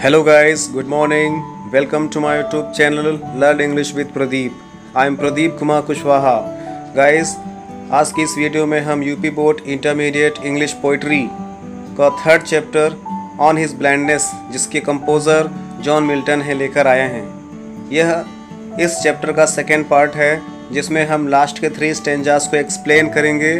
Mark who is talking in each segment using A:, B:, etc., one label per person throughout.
A: Hello guys, good morning. Welcome to my YouTube channel Learn English with Pradeep. I am Pradeep Kumar Kushwaha. Guys, आज की इस video में हम UP board intermediate English poetry का third chapter on his blindness जिसके composer John Milton है लेकर आए हैं। यह इस चैप्टर का सेकेंड पार्ट है जिसमें हम लास्ट के 3 स्टेंजास को एक्सप्लेन करेंगे।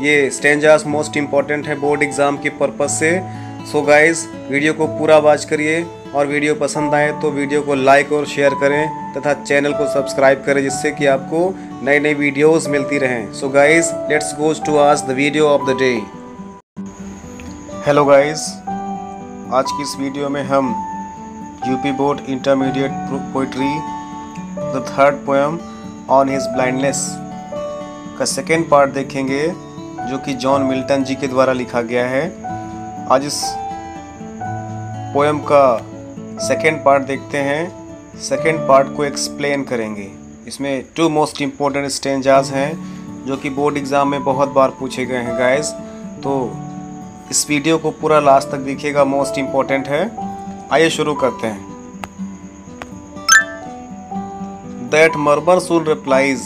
A: ये स्टेंजास मोस्ट इम्पॉर्टेंट है बोर्ड एग्ज़ाम के पर्पज़ से। सो गाइस, वीडियो को पूरा वॉच करिए और वीडियो पसंद आए तो वीडियो को लाइक और शेयर करें तथा चैनल को सब्सक्राइब करें जिससे कि आपको नई नई वीडियोस मिलती रहें। So guys, let's goes to आज the video of the day. Hello guys, आज की इस वीडियो में हम UP board intermediate poetry the third poem on his blindness का सेकेंड पार्ट देखेंगे जो कि जॉन मिल्टन जी के द्वारा लिखा गया है। आज इस पोएम का सेकेंड पार्ट देखते हैं। सेकेंड पार्ट को एक्सप्लेन करेंगे। इसमें 2 मोस्ट इम्पोर्टेंट स्टेंजास हैं जो कि बोर्ड एग्ज़ाम में बहुत बार पूछे गए हैं गाइस। तो इस वीडियो को पूरा लास्ट तक देखिएगा, मोस्ट इम्पोर्टेंट है। आइए शुरू करते हैं। That murmur soon replies,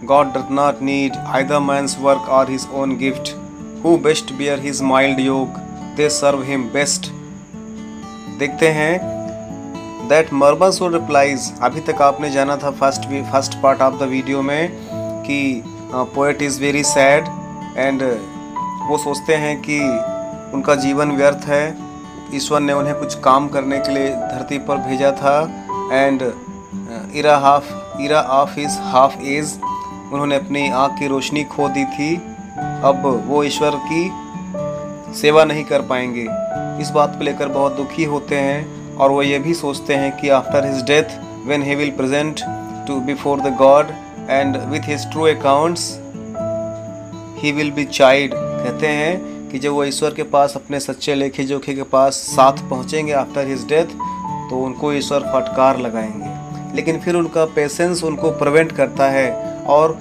A: God does not need either man's work or his own gift. Who best bear his mild yoke, they serve him best. देखते हैं That murmur soon replies। अभी तक आपने जाना था first part of the video में कि poet is very sad and वो सोचते हैं कि उनका जीवन व्यर्थ है। ईश्वर ने उन्हें कुछ काम करने के लिए धरती पर भेजा था and era of his half age, उन्होंने अपनी आँख की रोशनी खो दी थी। अब वो ईश्वर की सेवा नहीं कर पाएंगे। इस बात को लेकर बहुत दुखी होते हैं और वो ये भी सोचते हैं कि after his death when he will present to before the God and with his true accounts he will be chide. कहते हैं कि जब वो ईश्वर के पास अपने सच्चे लेखे जोखे के पास साथ पहुँचेंगे आफ्टर हिज डेथ तो उनको ईश्वर फटकार लगाएंगे। लेकिन फिर उनका पेशेंस उनको प्रिवेंट करता है और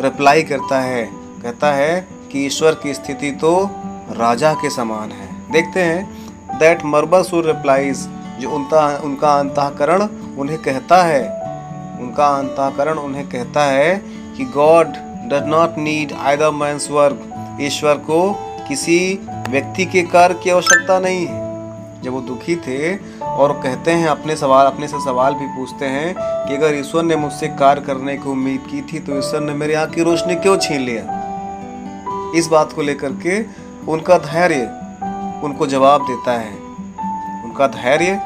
A: रिप्लाई करता है, कहता है कि ईश्वर की स्थिति तो राजा के समान है। देखते हैं दैट मर्मर सूर रिप्लाइज, जो उनका अंतःकरण उन्हें कहता है कि God does not need either man's work. ईश्वर को किसी व्यक्ति के कार्य की आवश्यकता नहीं है। जब वो दुखी थे और कहते हैं अपने से सवाल भी पूछते हैं कि अगर ईश्वर ने मुझसे कार्य करने की उम्मीद की थी तो ईश्वर ने मेरी आँख की रोशनी क्यों छीन लिया। इस बात को लेकर के उनका धैर्य उनको जवाब देता है। उनका धैर्य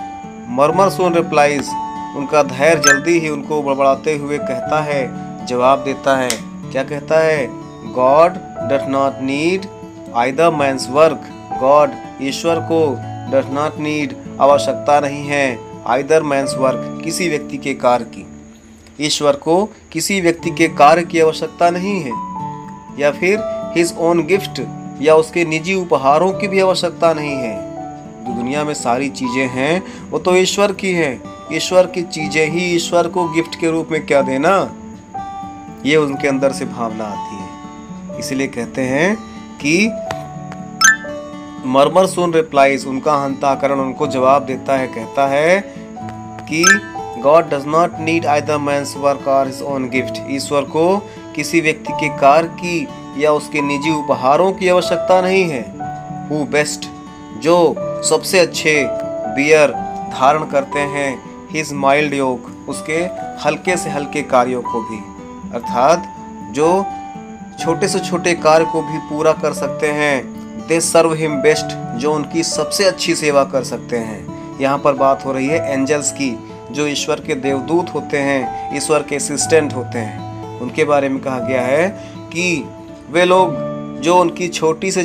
A: मर्मर सून रिप्लाइज, उनका धैर्य जल्दी ही उनको बड़बड़ाते हुए कहता है, जवाब देता है। क्या कहता है? God does not need either man's work. God, ईश्वर को डज नॉट नीड, आवश्यकता नहीं है, आइदर मैन्स वर्क, किसी व्यक्ति के कार्य की। ईश्वर को किसी व्यक्ति के कार्य की आवश्यकता नहीं है, या फिर हिज ओन गिफ्ट, या उसके निजी उपहारों की भी आवश्यकता नहीं है। जो दुनिया में सारी चीज़ें हैं वो तो ईश्वर की हैं। ईश्वर की चीज़ें ही ईश्वर को गिफ्ट के रूप में क्या देना, ये उनके अंदर से भावना आती है। इसलिए कहते हैं कि मर्मर सून रिप्लाइज, उनका अंतःकरण उनको जवाब देता है, कहता है कि God does not need either man's work or his own gift. ईश्वर को किसी व्यक्ति के कार्य की या उसके निजी उपहारों की आवश्यकता नहीं है। हु बेस्ट, जो सबसे अच्छे, बियर, धारण करते हैं, हिज माइल्ड योक, उसके हल्के से हल्के कार्यों को भी, अर्थात जो छोटे से छोटे कार्य को भी पूरा कर सकते हैं। दे सर्व हिम बेस्ट, जो उनकी सबसे अच्छी सेवा कर सकते हैं। यहाँ पर बात हो रही है एंजल्स की, जो ईश्वर के देवदूत होते हैं, ईश्वर के असिस्टेंट होते हैं। उनके बारे में कहा गया है कि वे लोग जो उनकी छोटे से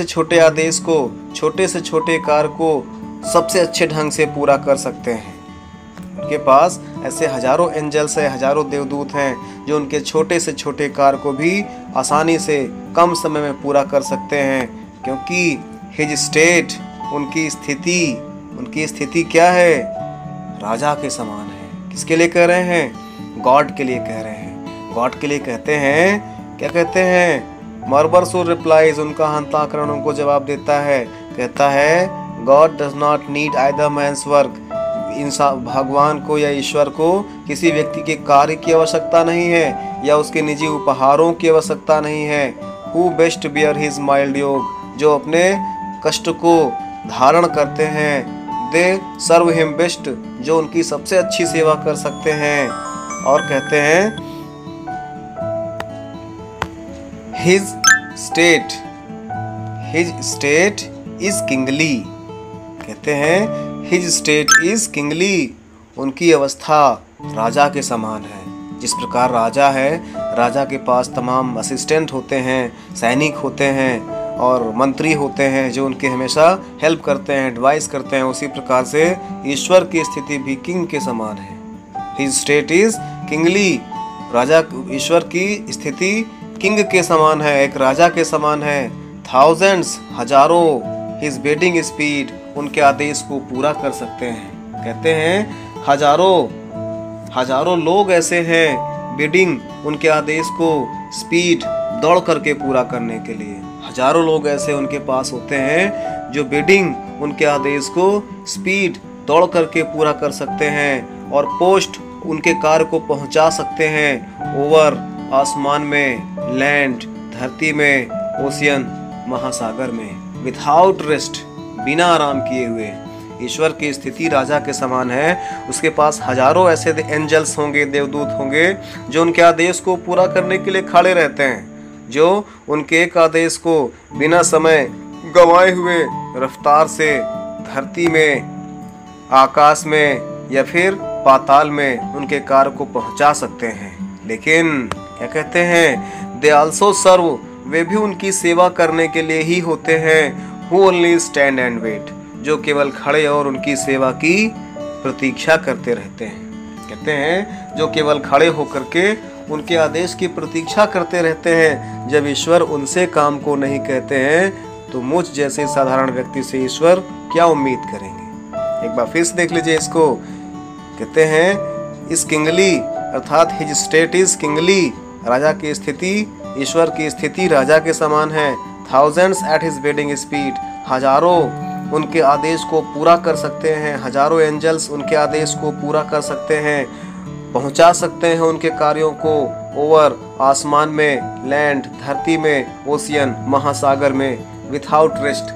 A: छोटे आदेश को, छोटे से छोटे कार्य को सबसे अच्छे ढंग से पूरा कर सकते हैं। उनके पास ऐसे हजारों एंजल्स हैं, हजारों देवदूत हैं जो उनके छोटे से छोटे कार्य को भी आसानी से कम समय में पूरा कर सकते हैं, क्योंकि हिज स्टेट, उनकी स्थिति क्या है? राजा के समान है। किसके लिए कह रहे हैं? गॉड के लिए कह रहे हैं। गॉड के लिए कहते हैं। क्या कहते हैं? मर्मर सून रिप्लाइज, उनका अंतःकरण उनको जवाब देता है, कहता है God does not need either man's work, इंसान भगवान को या ईश्वर को किसी व्यक्ति के कार्य की आवश्यकता नहीं है या उसके निजी उपहारों की आवश्यकता नहीं है। Who best bear his mild yoke, जो अपने कष्ट को धारण करते हैं। दे सर्व हिम बेस्ट, जो उनकी सबसे अच्छी सेवा कर सकते हैं। और कहते हैं हिज स्टेट इज किंगली, कहते हैं हिज स्टेट इज किंगली, उनकी अवस्था राजा के समान है। जिस प्रकार राजा है, राजा के पास तमाम असिस्टेंट होते हैं, सैनिक होते हैं और मंत्री होते हैं जो उनके हमेशा हेल्प करते हैं, एडवाइस करते हैं, उसी प्रकार से ईश्वर की स्थिति भी किंग के समान है। हिज स्टेट इज किंगली, राजा ईश्वर की स्थिति किंग के समान है, एक राजा के समान है। थाउजेंड्स, हजारों, हिज बिडिंग स्पीड, उनके आदेश को पूरा कर सकते हैं। कहते हैं हजारों लोग ऐसे हैं, बिडिंग, उनके आदेश को स्पीड, दौड़ करके पूरा करने के लिए हजारों लोग ऐसे उनके पास होते हैं जो बिडिंग, उनके आदेश को स्पीड, दौड़ करके पूरा कर सकते हैं और पोस्ट, उनके कार्य को पहुंचा सकते हैं। ओवर, आसमान में, लैंड, धरती में, ओशियन, महासागर में, विदाउट रेस्ट, बिना आराम किए हुए। ईश्वर की स्थिति राजा के समान है, उसके पास हजारों ऐसे एंजल्स होंगे, देवदूत होंगे जो उनके आदेश को पूरा करने के लिए खड़े रहते हैं, जो उनके एक आदेश को बिना समय गंवाए हुए रफ्तार से धरती में, आकाश में या फिर पाताल में उनके कार्य को पहुंचा सकते हैं। लेकिन क्या कहते हैं, दे आल्सो सर्व, वे भी उनकी सेवा करने के लिए ही होते हैं। Who only stand and wait, जो केवल खड़े और उनकी सेवा की प्रतीक्षा करते रहते हैं। कहते हैं जो केवल खड़े होकर के उनके आदेश की प्रतीक्षा करते रहते हैं। जब ईश्वर उनसे काम को नहीं कहते हैं तो मुझ जैसे साधारण व्यक्ति से ईश्वर क्या उम्मीद करेंगे। एक बार फिर से देख लीजिए इसको। कहते हैं इस किंगली, अर्थात हिज स्टेट इज किंगली, राजा की स्थिति, ईश्वर की स्थिति राजा के समान है। Thousands at his bidding speed, हजारों उनके आदेश को पूरा कर सकते हैं, हजारों एंजल्स उनके आदेश को पूरा कर सकते हैं, पहुंचा सकते हैं उनके कार्यों को। ओवर, आसमान में, लैंड, धरती में, ओशियन, महासागर में, विदाउट रेस्ट,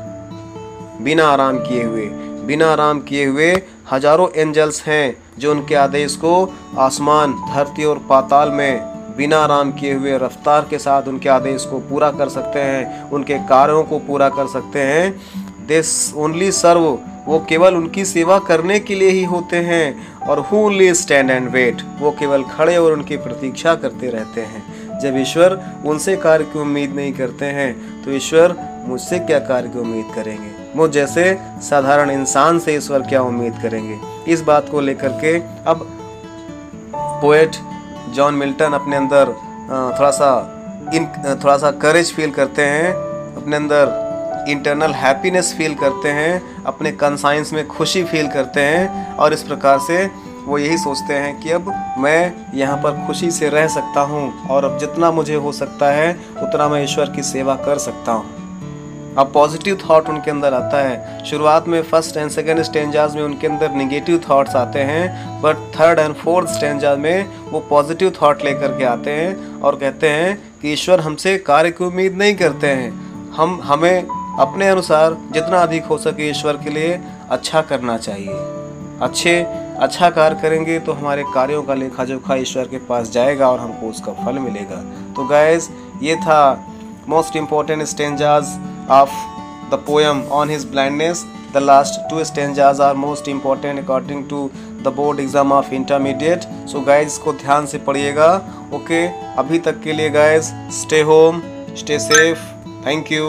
A: बिना आराम किए हुए हजारों एंजल्स हैं जो उनके आदेश को आसमान, धरती और पाताल में बिना आराम किए हुए रफ्तार के साथ उनके आदेश को पूरा कर सकते हैं, उनके कार्यों को पूरा कर सकते हैं। दिस ओनली सर्व, वो केवल उनकी सेवा करने के लिए ही होते हैं। और who only stand and wait, वो केवल खड़े और उनकी प्रतीक्षा करते रहते हैं। जब ईश्वर उनसे कार्य की उम्मीद नहीं करते हैं तो ईश्वर मुझसे क्या कार्य की उम्मीद करेंगे, मुझ जैसे साधारण इंसान से ईश्वर क्या उम्मीद करेंगे। इस बात को लेकर के अब पोएट जॉन मिल्टन अपने अंदर थोड़ा सा करेज फील करते हैं, अपने अंदर इंटरनल हैप्पीनेस फील करते हैं, अपने कंसाइंस में खुशी फील करते हैं और इस प्रकार से वो यही सोचते हैं कि अब मैं यहाँ पर खुशी से रह सकता हूँ और अब जितना मुझे हो सकता है उतना मैं ईश्वर की सेवा कर सकता हूँ। अब पॉजिटिव थॉट उनके अंदर आता है। शुरुआत में फर्स्ट एंड सेकंड स्टेंजाज में उनके अंदर नेगेटिव थॉट्स आते हैं, but third and fourth stanza में वो पॉजिटिव थॉट लेकर के आते हैं और कहते हैं कि ईश्वर हमसे कार्य की उम्मीद नहीं करते हैं, हमें अपने अनुसार जितना अधिक हो सके ईश्वर के लिए अच्छा करना चाहिए। अच्छा कार्य करेंगे तो हमारे कार्यों का लेखा जोखा ईश्वर के पास जाएगा और हमको उसका फल मिलेगा। तो गाइस, ये था most important stanzas of the poem on his blindness. The last two stanzas are most important according to the board exam of intermediate. So guys, इसको ध्यान से पढ़िएगा। ओके, अभी तक के लिए guys, stay home, stay safe. Thank you.